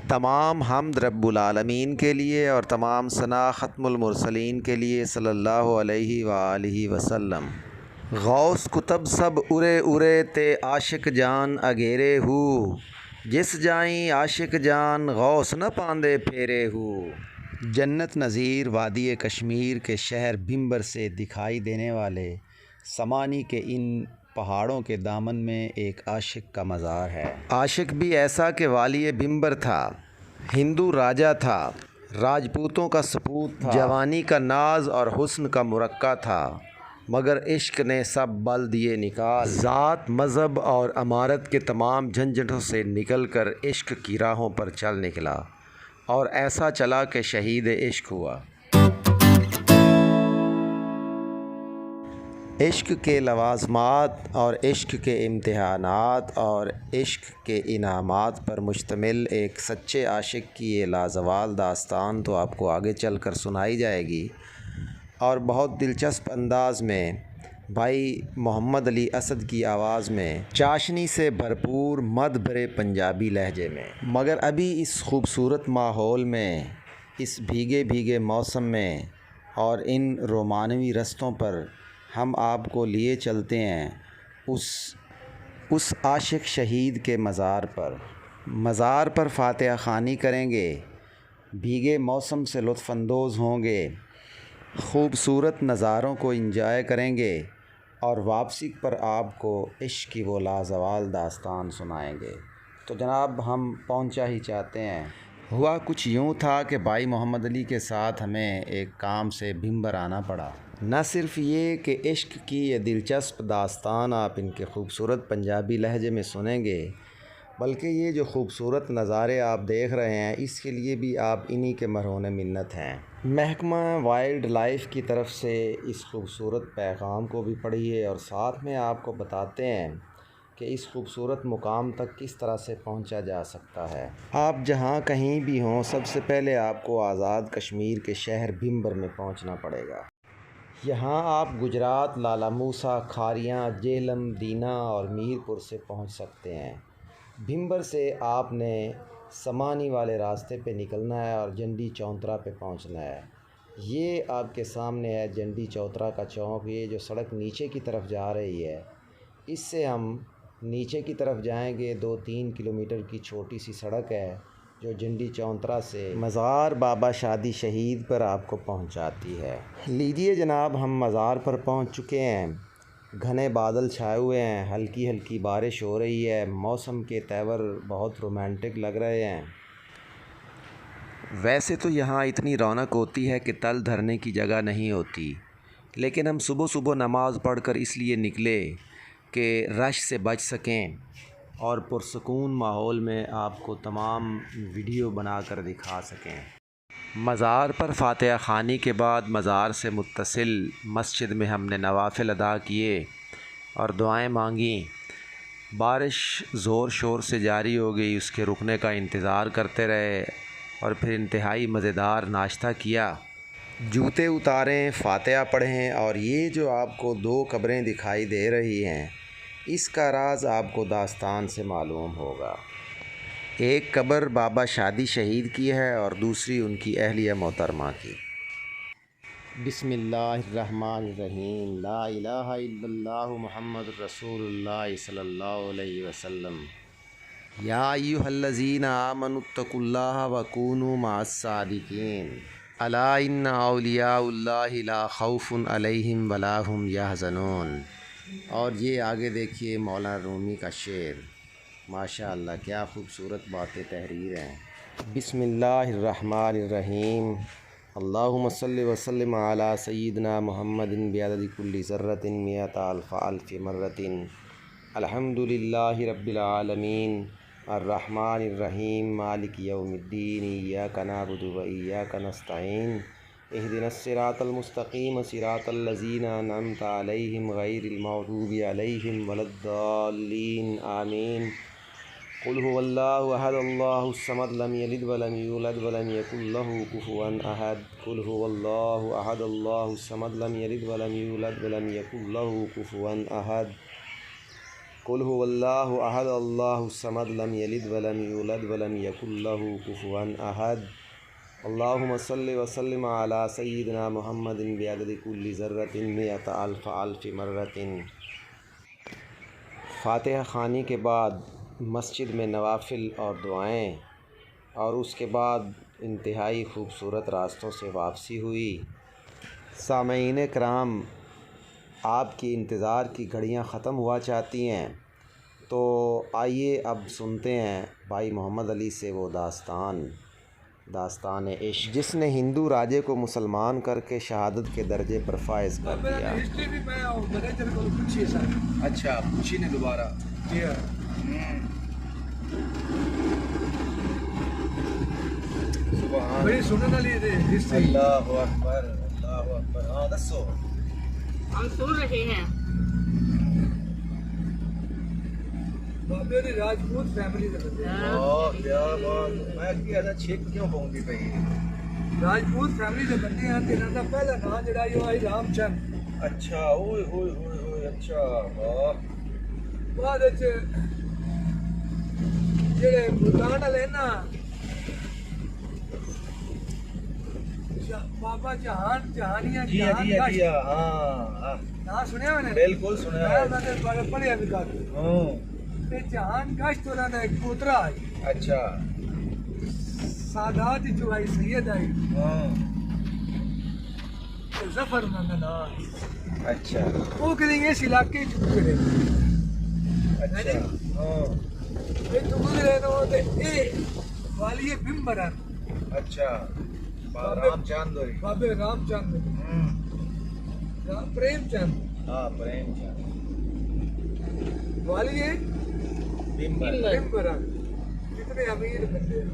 تمام حمد رب العالمین کے لیے اور تمام ثنا ختم المرسلین کے لیے صلی اللہ علیہ وآلہ وسلم۔ غوث کتب سب ارے ارے تے عاشق جان اگیرے ہو، جس جائیں عاشق جان غوث نہ پاندے پھیرے ہو۔ جنت نظیر وادی کشمیر کے شہر بھمبر سے دکھائی دینے والے سمانی کے ان پہاڑوں کے دامن میں ایک عاشق کا مزار ہے۔ عاشق بھی ایسا کہ والی بھمبر تھا، ہندو راجا تھا، راجپوتوں کا سپوت تھا، جوانی کا ناز اور حسن کا مرقع تھا، مگر عشق نے سب بل دیے نکال۔ ذات، مذہب اور امارت کے تمام جھنجھٹوں سے نکل کر عشق کی راہوں پر چل نکلا، اور ایسا چلا کہ شہید عشق ہوا۔ عشق کے لوازمات اور عشق کے امتحانات اور عشق کے انعامات پر مشتمل ایک سچے عاشق کی یہ لازوال داستان تو آپ کو آگے چل کر سنائی جائے گی، اور بہت دلچسپ انداز میں بھائی محمد علی اسد کی آواز میں، چاشنی سے بھرپور مدھ بھرے پنجابی لہجے میں۔ مگر ابھی اس خوبصورت ماحول میں، اس بھیگے بھیگے موسم میں اور ان رومانوی رستوں پر ہم آپ کو لیے چلتے ہیں اس عاشق شہید کے مزار پر فاتحہ خوانی کریں گے، بھیگے موسم سے لطف اندوز ہوں گے، خوبصورت نظاروں کو انجوائے کریں گے، اور واپسی پر آپ کو عشق کی وہ لازوال داستان سنائیں گے۔ تو جناب ہم پہنچا ہی چاہتے ہیں۔ ہوا کچھ یوں تھا کہ بھائی محمد علی کے ساتھ ہمیں ایک کام سے بھمبر آنا پڑا۔ نہ صرف یہ کہ عشق کی یہ دلچسپ داستان آپ ان کے خوبصورت پنجابی لہجے میں سنیں گے، بلکہ یہ جو خوبصورت نظارے آپ دیکھ رہے ہیں اس کے لیے بھی آپ انہی کے مرہون منت ہیں۔ محکمہ وائلڈ لائف کی طرف سے اس خوبصورت پیغام کو بھی پڑھیے، اور ساتھ میں آپ کو بتاتے ہیں کہ اس خوبصورت مقام تک کس طرح سے پہنچا جا سکتا ہے۔ آپ جہاں کہیں بھی ہوں، سب سے پہلے آپ کو آزاد کشمیر کے شہر بھمبر میں پہنچنا پڑے گا۔ یہاں آپ گجرات، لالا موسیٰ، کھاریاں، جہلم، دینا اور میر پور سے پہنچ سکتے ہیں۔ بھمبر سے آپ نے سمانی والے راستے پہ نکلنا ہے اور جنڈی چوترا پہ پہنچنا ہے۔ یہ آپ کے سامنے ہے جنڈی چوترا کا چوک۔ یہ جو سڑک نیچے کی طرف جا رہی ہے، اس سے ہم نیچے کی طرف جائیں گے، 2-3 کلومیٹر کی چھوٹی سی سڑک ہے جو جنڈی چوترا سے مزار بابا شادی شہید پر آپ کو پہنچاتی ہے۔ لیجیے جناب، ہم مزار پر پہنچ چکے ہیں۔ گھنے بادل چھائے ہوئے ہیں، ہلکی ہلکی بارش ہو رہی ہے، موسم کے تیور بہت رومانٹک لگ رہے ہیں۔ ویسے تو یہاں اتنی رونق ہوتی ہے کہ تل دھرنے کی جگہ نہیں ہوتی، لیکن ہم صبح صبح نماز پڑھ کر اس لیے نکلے کہ رش سے بچ سکیں اور پرسکون ماحول میں آپ کو تمام ویڈیو بنا کر دکھا سکیں۔ مزار پر فاتحہ خوانی کے بعد مزار سے متصل مسجد میں ہم نے نوافل ادا کیے اور دعائیں مانگیں۔ بارش زور شور سے جاری ہو گئی، اس کے رکنے کا انتظار کرتے رہے اور پھر انتہائی مزیدار ناشتہ کیا۔ جوتے اتاریں، فاتحہ پڑھیں، اور یہ جو آپ کو 2 قبریں دکھائی دے رہی ہیں، اس کا راز آپ کو داستان سے معلوم ہوگا۔ ایک قبر بابا شادی شہید کی ہے اور دوسری ان کی اہلیہ محترمہ کی۔ بسم اللہ الرحمن الرحیم، لا الہ الا اللہ محمد رسول اللہ صلی اللہ علیہ وسلم۔ یا ایھا الذین آمنوا اتقوا اللہ وکونوا مع الصادقین، الا ان اولیاء اللہ لا خوف علیہم ولا ھم یحزنون۔ اور یہ آگے دیکھیے مولانا رومی کا شعر، ماشاء اللہ کیا خوبصورت باتیں تحریر ہیں۔ بسم اللہ الرحمن الرحیم، اللہم صلی وسلم علی سیدنا محمد بعدد کل ذرۃ مئۃ الف الف مرۃ۔ الحمد للہ رب العالمین، الرحمن الرحیم، مالک یوم الدین، ایاک نعبد و ایاک نستعین، اہدنا الصراط المستقیم صراط الذین انعمت علیہم غیر المغضوب علیہم ولا الضالین، آمین۔ قل هو اللہ احد اللہ الصمد لم یلد ولم یولد ولم یکن لہ کفوا احد۔ قل هو اللہ احد اللہ الصمد لم یلد ولم یولد ولم یکن لہ کفوا احد۔ قل هو اللہ احد اللہ الصمد لم یلد ولم یولد ولم یکن لہ کفوا احد اللہم صلی وسلم علی سیدنا محمد بعدد کل ذرۃ مئۃ الف الف مرۃ۔ فاتحہ خوانی کے بعد مسجد میں نوافل اور دعائیں، اور اس کے بعد انتہائی خوبصورت راستوں سے واپسی ہوئی۔ سامعین کرام، آپ کی انتظار کی گھڑیاں ختم ہوا چاہتی ہیں، تو آئیے اب سنتے ہیں بھائی محمد علی سے وہ داستان عشق جس نے ہندو راجے کو مسلمان کر کے شہادت کے درجے پر فائز کر دیا۔ اچھا پوچھی نے دوبارہ اللہ اکبر اللہ اکبر۔ ہاں دسو، ہم سن رہے ہیں۔ بابے نے راجپوت فیملی دے بندے۔ کیا بات، میں کہ ایسا چھک کیوں پاؤں گی بھائی؟ راجپوت فیملی دے بندے ہیں تے انہاں دا پہلا نام جڑا ہے رام چند۔ اچھا، اوئے ہوئے ہوئے ہوئے، اچھا واہ۔ بعد وچ جڑے ملتان والے نا بابا جہانیاں جی ہاں نا سنیا میں نے؟ بالکل سنیا ہے۔ میں نے بڑا پڑھیا بھی کافی۔ تے جہان گشت انہاں دا ایک پوترا ہے۔ اچھا، سادات جو ہے سید ہے، ظفر انہاں دا نام ہے۔ اچھا وہ کہیں اس علاقے چ گزرے۔ اچھا یہ تو گزرے نا تے اے والی بمبرن۔ اچھا، رام چند ہوئی۔ بابے رام چند، پریم چند، ہاں پریم چند والی بمبر۔ بمبرن۔ کتنے امیر بندے ہیں۔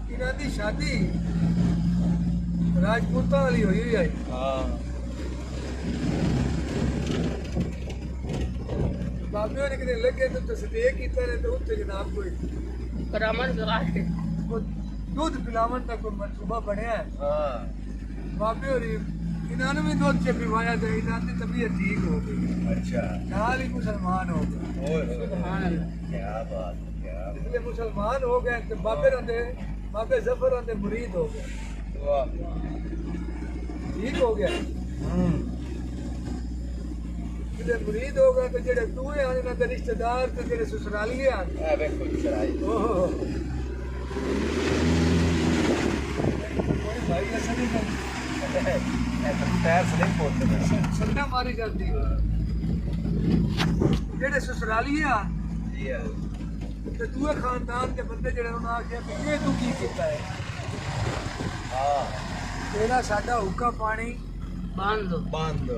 انہاں دی شادی راجپوتاں والی ہوئی ہے۔ ہاں بابے نے کتنے لگے تو تصدیق کیتا نے تو اتنے جناب کوئی کرامت گواہ ہے۔ وہ دودھ پلاون کا کوئی منصوبہ بنیا ہے۔ ہاں بابے اور انہوں نے بھی دودھ چ پوایا تو انہوں کی طبیعت ٹھیک ہو گئی، اچھا، نال ہی مسلمان ہو گئے۔ اوئے ہوئے، سبحان اللہ۔ کیا بات کیا اس لیے مسلمان ہو گئے تو بابے رہتے بابے ظفر رہتے مرید ہو گئے، واہ۔ ٹھیک ہو گیا۔ جڑے مرید ہو گئے تو جڑے دوئے آنے نہ رشتہ دار تو جڑے سسرالی آنے اے ویکھو جی چڑھائی۔ اوہ بھائی ایسا نہیں کرنا، پیر سلپ ہوتے ہیں۔ سنڈا ماری جاتی ہے۔ جڑے سسرالی آنے جی ہاں، تے دوئے خاندان کے بندے جڑے انہوں نے آکھیا کہ یہ تو کی کیتا ہے؟ ہاں تیرا ساڈا حکا پانی باندھ دو۔ بند۔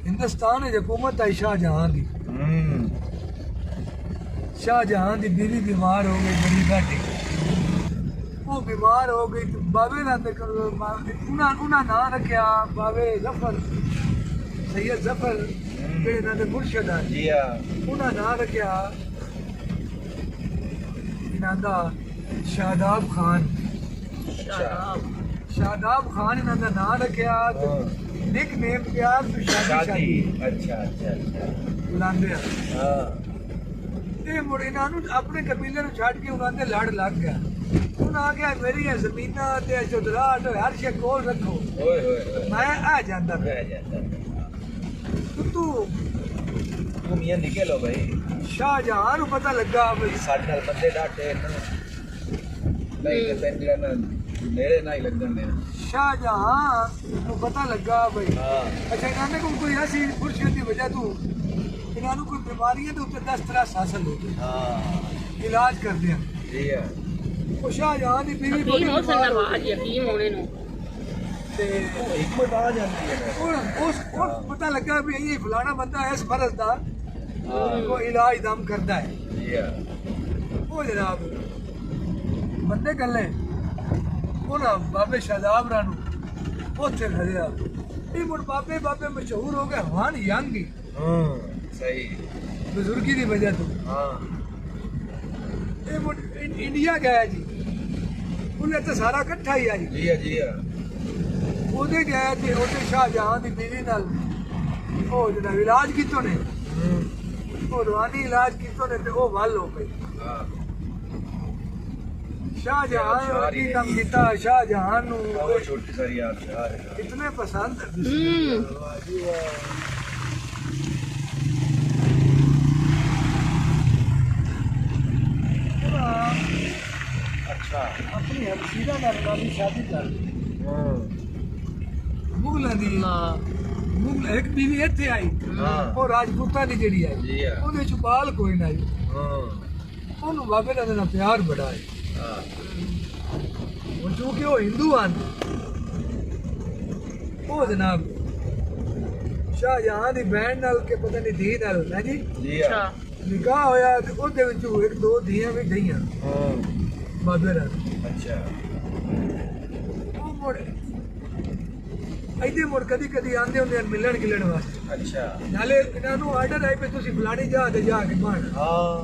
ہندوستان ہے حکومت ہے شاہ جہاں کی۔ شاہ جہاں کی بیوی بیمار ہو گئی بڑی گھٹی، وہ بیمار ہو گئی تو بابے انہاں نام رکھیا بابے ظفر، سید ظفر جڑے انہاں دے مرشد ہیں، جی ہاں، انہاں نام رکھیا انہاں دا شاداب خان۔ شاداب۔ شاداب خان انہاں دا نام رکھیا، نک نیم پیار تو شادی شادی۔ شادی اچھا اچھا اچھا، بلاندے ہیں۔ ہاں یہ مڑے انہاں نوں اپنے قبیلے نوں چھڈ کے انہاں دے لڑ لگ گیا۔ انہاں آکھیا میری زمیناں تے چودراہٹ ہر شے کول رکھو، اوئے ہوئے ہوئے، میں آ جاندا پھر۔ رہ جاتا ہے۔ تو تم یہ نکلو بھائی، شاہ جہاں نوں پتہ لگا بھئی ساڈے نال بندے ڈاٹے نہیں تے نا میرے نہ ہی لگن دے۔ شاہ جہاں نوں پتہ لگا بھئی ہاں اچھا انہاں نے کوئی ایسی فرشت دی وجہ تو انہاں نوں کوئی بیماری ہے تو تے دسترس حاصل ہو گئی، ہاں علاج کر دیا۔ جی ہاں، وہ شاہ جہاں دی بیوی بڑی حکیم ہو بیمار سکتا ہو باہر گئی یقین ہونے نو۔ تے حکمت آ جاتی ہے۔ اس پتہ لگا بھی یہ فلانا بندہ اس مرض دا کو علاج دم کرتا ہے۔ جی ہاں، وہ جناب بندے گلے انہاں بابے شاداب رانو اوتھے کھڑیا، یہ مڑ بابے بابے مشہور ہو گئے ہوان ینگ ہی صحیح، بزرگی دی وجہ تو۔ ہاں یہ مڑ انڈیا گیا جی، انہیں تو سارا کٹھا ہی آئی، جی ہاں، جی ہاں، ਉਹਦੇ ਗਿਆ ਤੇ ਉਹਦੇ ਸ਼ਾਹਜਹਾਂ ਦੀ ਬੀਵੀ ਨਾਲ ਉਹ ਜਿਹੜਾ ਇਲਾਜ ਕੀਤਾ ਨੇ ਉਹ ਰਵਾਨੀ ਇਲਾਜ ਕੀਤਾ ਨੇ ਤੇ ਉਹ ਵੱਲ ਹੋ ਗਈ ਹਾਂ ਸ਼ਾਹਜਹਾਂ ਕੀ ਕੰਮ ਕੀਤਾ ਸ਼ਾਹਜਹਾਂ ਨੂੰ ਉਹ ਛੋਟੀ ਸਾਰੀ ਯਾਦ ਯਾਰ इतने पसंद वाह जी वाह। अच्छा अपनी हसीना नाल शादी कर मुगलों दी मुगल एक बीवी इत्थे आई हाँ और राजपूतां दी जेड़ी आई जी हाँ ਉਹਦੇ ਚ ਬਾਲ ਕੋਈ ਨਾ ਜੀ हाँ ਉਹਨੂੰ ਬਾਬੇ ਦਾ ਨਾਲ ਪਿਆਰ ਬੜਾ ਹੈ हाँ ਹੁਣ ਕਿਉਂਕਿ ਉਹ ਹਿੰਦੂ ਹਨ ਉਹ ਜਨਾਬ ਸ਼ਾਹਜਹਾਂ ਦੀ ਬਹਿਣ ਨਾਲ ਕਿ ਪਤਾ ਨਹੀਂ ਧੀ ਨਾਲ ਹੈ ਜੀ जी अच्छा हाँ ਨਿਕਾਹ ਹੋਇਆ ਤੇ ਉਹਦੇ ਵਿੱਚੋਂ ਇੱਕ ਦੋ ਧੀਆਂ ਵੀ ਗਈਆਂ हाँ ਬਾਬੇ ਨਾਲ अच्छा ਉਹ ਮੁੜ ਇਹਦੇ ਮੁੜ ਕਦੀ ਕਦੀ ਆਉਂਦੇ ਹੁੰਦੇ ਹਨ ਮਿਲਣ ਗਿਲਣ ਵਾਸਤੇ अच्छा ਨਾਲੇ ਇਹਨਾਂ ਨੂੰ ਆਰਡਰ ਆਈ ਵੀ ਤੁਸੀਂ ਫਲਾਣੀ ਜਗ੍ਹਾ ਤੇ ਜਾ ਕੇ ਬਣ हाँ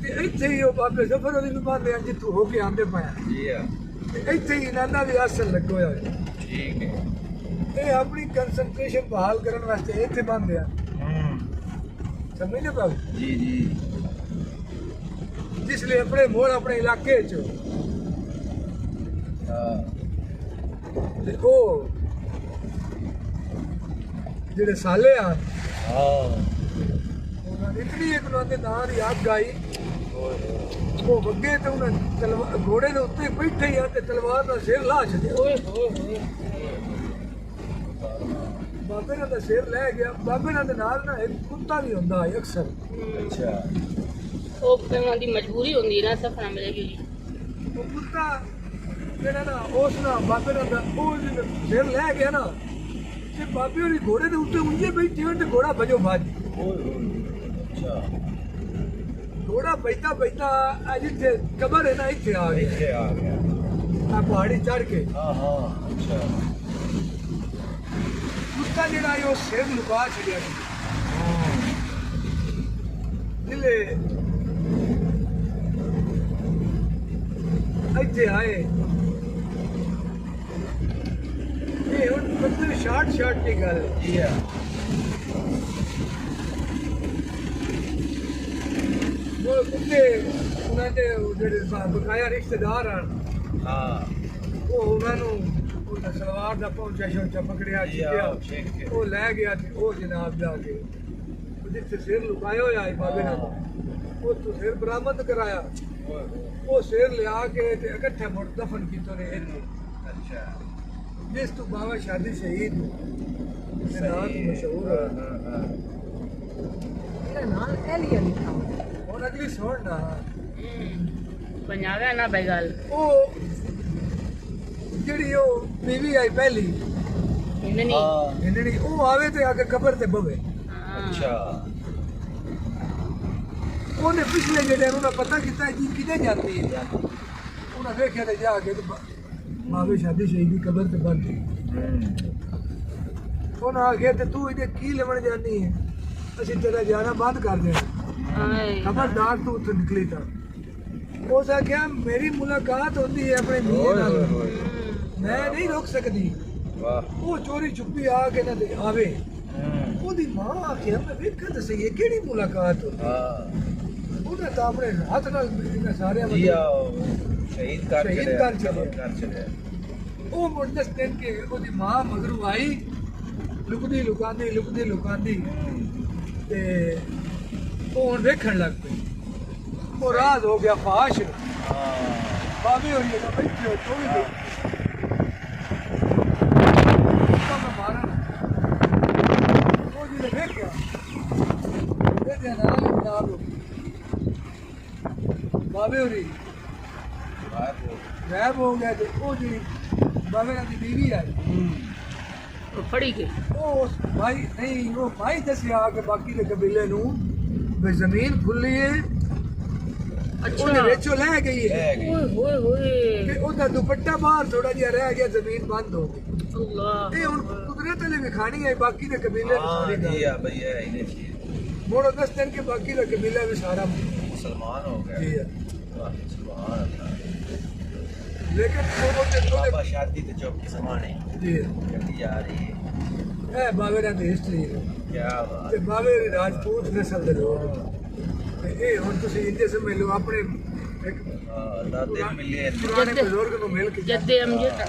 ਤੇ ਇੱਥੇ ਹੀ ਉਹ ਬਾਬੇ ਜ਼ਫਰ ਅਲੀ ਨੂੰ ਬੰਦੇ ਆ ਜਿੱਥੋਂ ਹੋ ਕੇ ਆਉਂਦੇ ਪਏ ਆ। जी हाँ ਤੇ ਇੱਥੇ ਹੀ ਇਹਨਾਂ ਦਾ ਵੀ ਅਸਲ ਲੱਗੋ ਹੋਇਆ ठीक है ਇਹ ਆਪਣੀ ਕਨਸੈਂਟਰੇਸ਼ਨ ਬਹਾਲ ਕਰਨ ਵਾਸਤੇ ਇੱਥੇ ਬੰਦੇ ਆ ਸਮਝਦੇ ਪਾਓ जी जी ਜਿਸ ਲਈ ਆਪਣੇ ਮੋੜ ਆਪਣੇ ਇਲਾਕੇ ਚ हाँ ਤੇ ਉਹ ਜਿਹੜੇ ਸਾਲੇ ਆ हाँ ਉਹਨਾਂ ਨੇ ਇਤਨੀ ਇੱਕ ਨੂੰ ਦੇ ਨਾਂ ਦੀ ਅੱਗ ਆਈ ਉਹ ਵੱਗੇ ਤੇ ਉਹਨਾਂ ਘੋੜੇ ਦੇ ਉੱਤੇ ਬੈਠੇ ਹੀ ਆ ਤੇ ਤਲਵਾਰ ਨਾਲ ਸਿਰ ਲਾ ਛੱਡਿਆ ओए होए होए ਬਾਬੇ ਨਾਲ ਦਾ ਸਿਰ ਲੈ ਗਿਆ ਬਾਬੇ ਨਾਲ ਦੇ ਨਾਲ ਨਾ ਇੱਕ ਕੁੱਤਾ ਵੀ ਹੁੰਦਾ ਹੈ ਅਕਸਰ अच्छा ਉਹ ਉਹਨਾਂ ਦੀ ਮਜਬੂਰੀ ਹੁੰਦੀ ਨਾ ਸਫਨਾ ਮਿਲੇਗੀ ਉਹ ਕੁੱਤਾ ਜਿਹੜਾ ਨਾ ਉਸ ਨਾਲ ਬਾਬੇ ਨਾਲ ਦਾ ਉਹ ਜਿਹੜਾ ਸਿਰ ਲੈ ਗਿਆ ਨਾ ਤੇ ਬਾਬੇ ਉਹਦੇ ਘੋੜੇ ਦੇ ਉੱਤੇ ਉਂਝੇ ਬੈਠੇ ਹੋਣ ਤੇ ਘੋੜਾ ਭਜੋ ਭੱਜ अच्छा ਘੋੜਾ ਬੈਠਾ ਬੈਠਾ ਅੱਜ ਇੱਥੇ ਕਬਰ ਹੈ ਨਾ ਇੱਥੇ ਆ ਗਿਆ नीचे आ गया ਆ ਪਹਾੜੀ ਚੜ ਕੇ हाँ हाँ अच्छा ਕੁੱਤਾ ਜਿਹੜਾ ਹੈ ਉਹ ਸਿਰ ਲੁਕਾ ਛੱਡਿਆ ਜਿਲੇ ਇੱਥੇ ਆਏ ਇਹ ਹੁਣ ਮਤਲਬ ਸ਼ਾਰਟ ਦੀ ਗੱਲ ਹੈ। जी हाँ ਉਹ ਕੁੱਤੇ ਉਹਨਾਂ ਦੇ ਉਹ ਜਿਹੜੇ ਬਕਾਇਆ ਰਿਸ਼ਤੇਦਾਰ ਹਨ हाँ ਉਹ ਉਹਨਾਂ ਨੂੰ ਉਹਦਾ ਸਲਵਾਰ ਦਾ ਪਹੁੰਚਾ ਸ਼ੌਂਚਾ ਪਕੜਿਆ जी हाँ ਚਿੱਟਿਆ ठीक है ਉਹ ਲੈ ਗਿਆ ਤੇ ਉਹ ਜਨਾਬ ਜਾ ਕੇ ਉਹ ਜਿੱਥੇ ਸਿਰ ਲੁਕਾਇਆ ਹੋਇਆ ਹੈ ਬਾਬੇ ਨਾਲ ਉਹ ਤੋਂ ਸਿਰ ਬਰਾਮਦ ਕਰਾਇਆ ਉਹ ਸਿਰ ਲਿਆ ਕੇ ਤੇ ਇਕੱਠੇ ਮੁੜ ਦਫਨ ਕੀਤਾ ਨੇ ਇੱਥੇ अच्छा ਜਿਸ ਤੋਂ ਬਾਬਾ ਸ਼ਾਦੀ ਸ਼ਹੀਦ ਦੇ ਨਾਮ ਮਸ਼ਹੂਰ ਹੈ हाँ हाँ ਇਹਦਾ ਨਾਮ ਐਲੀਆ ਲਿਖਾ ਹੁਣ ਅਗਲੀ ਸੁਣ ਨਾ ਪੰਜਾਬੀ ਨਾ ਬਈ ਗੱਲ ਉਹ ਜਿਹੜੀ ਉਹ ਬੀਵੀ ਆਈ ਪਹਿਲੀ ਇਹਨਾਂ ਨਹੀਂ हाँ ਇਹਨਾਂ ਦੀ ਉਹ ਆਵੇ ਤੇ ਆ ਕੇ ਕਬਰ ਤੇ ਬਵੇ अच्छा ਉਹਨੇ ਪਿਛਲੇ ਜਿਹੜੇ ਨੂੰ ਨਾ ਪਤਾ ਕੀਤਾ ਜੀ ਕਿਤੇ ਜਾਂਦੀ ਹੈ ਉਹਨਾਂ ਵੇਖਿਆ ਤੇ ਜਾ ਕੇ ਤੇ ਬਾਬੇ ਸ਼ਾਦੀ ਸ਼ਹੀਦ ਦੀ ਕਬਰ ਤੇ ਬੰਦ ਉਹਨਾਂ ਆ ਗਿਆ ਤੇ ਤੂੰ ਇਹਦੇ ਕੀ ਲੈਣ ਜਾਂਦੀ ਹੈ ਅਸੀਂ ਤੇਰਾ ਜਾਣਾ ਬੰਦ ਕਰ ਦੇਣਾ ਆਏ ਖਬਰਦਾਰ ਤੂੰ ਉੱਥੋਂ ਨਿਕਲੀ ਤਾਂ ਉਸ ਆਖਿਆ ਮੇਰੀ ਮੁਲਾਕਾਤ ਹੁੰਦੀ ਹੈ ਆਪਣੇ ਮੀਆਂ ਨਾਲ ਮੈਂ ਨਹੀਂ ਰੁਕ ਸਕਦੀ वाह ਉਹ ਚੋਰੀ ਛੁਪੀ ਆ ਕੇ ਨਾ ਤੇ ਆਵੇ ਉਹਦੀ ਮਾਂ ਆਖਿਆ ਮੈਂ ਵੇਖਾਂ ਤਾਂ ਸਹੀ ਹੈ ਕਿਹੜੀ ਮੁਲਾਕਾਤ ਹੋਈ हाँ ਉਹਨੇ ਤਾਂ ਆਪਣੇ ਹੱਥ ਨਾਲ ਇਹਨਾਂ ਸਾਰਿਆਂ जी ਨੂੰ हाँ शहीद कर शहीद चले कर चले। कर चले ਉਹ ਮੁੰਡਸ ਦਿਨ ਕੇ ਉਹਦੀ ਮਾਂ ਮਗਰੂ ਆਈ ਲੁਕਦੀ ਲੁਕਾਂਦੀ ਤੇ ਉਹ ਹੁਣ ਵੇਖਣ ਲੱਗ ਪਈ ਉਹ ਰਾਜ਼ ਹੋ ਗਿਆ ਫਾਸ਼ हाँ ਬਾਬੇ ਹੋਈ ਨਾ ਬੈਠੇ ਹੋ ਤੂੰ ਵੀ ਦੇਖ ਮੈਂ ਮਾਰਨ ਉਹ ਜਿਹਨੇ ਵੇਖਿਆ ਇਹਦੇ ਨਾਲ ਬਾਬੇ ਹੋਰੀ बाहर वो ਗਾਇਬ ਹੋ ਗਿਆ ਤੇ ਉਹ ਜਿਹੜੀ ਬਾਬੇ ਨਾਲ ਦੀ ਬੀਵੀ ਆਈ ਉਹ ਫੜੀ ਗਈ ਉਹ ਉਸ ਭਾਈ ਨਹੀਂ ਉਹ ਭਾਈ ਦੱਸਿਆ ਕਿ ਬਾਕੀ ਦੇ ਕਬੀਲੇ ਨੂੰ ਵੀ ਜ਼ਮੀਨ ਖੁੱਲੀ ਹੈ ਉਹਦੇ ਅੱਛਾ ਵਿੱਚੋਂ ਲੈ ਗਈ ਹੈ है ਓਏ ਹੋਏ ਹੋਏ ਤੇ ਉਹਦਾ ਦੁਪੱਟਾ ਬਾਹਰ ਥੋੜਾ ਜਿਹਾ ਰਹਿ ਗਿਆ ਜ਼ਮੀਨ ਬੰਦ ਹੋ ਗਈ ਅੱਲਾਹ ਇਹ ਹੁਣ ਕੁਦਰਤ ਨੇ ਵਿਖਾਣੀ ਹੈ ਬਾਕੀ ਦੇ ਕਬੀਲੇ ਨੂੰ हाँ ਸਾਰੀ जी ਗੱਲ हाँ भैया इन्हें चाहिए ਮੋੜੋ ਦੱਸਣ ਕਿ ਬਾਕੀ ਦਾ ਕਬੀਲਾ ਵੀ ਸਾਰਾ मुसलमान हो ਜੀ गया ਹੈ वाह सुभान अल्लाह लेकिन बाबा शादी ते चौक के समाने जी गड्डी जा रही है ਇਹ ਬਾਵੇ ਦਾ ਹਿਸਟਰੀ क्या बात ਤੇ ਬਾਵੇ ਰਾਜਪੂਤ ਨਸਲ ਦੇ ਲੋਕ ਤੇ ਇਹ ਹੁਣ ਤੁਸੀਂ ਇੰਦੇ ਸਮਝ ਲਓ ਆਪਣੇ ਇੱਕ दादे मिले ਪੁਰਾਣੇ ਬਜ਼ੁਰਗ ਨੂੰ ਮਿਲ ਕੇ ਜੱਦੇ ਅਮਜਦ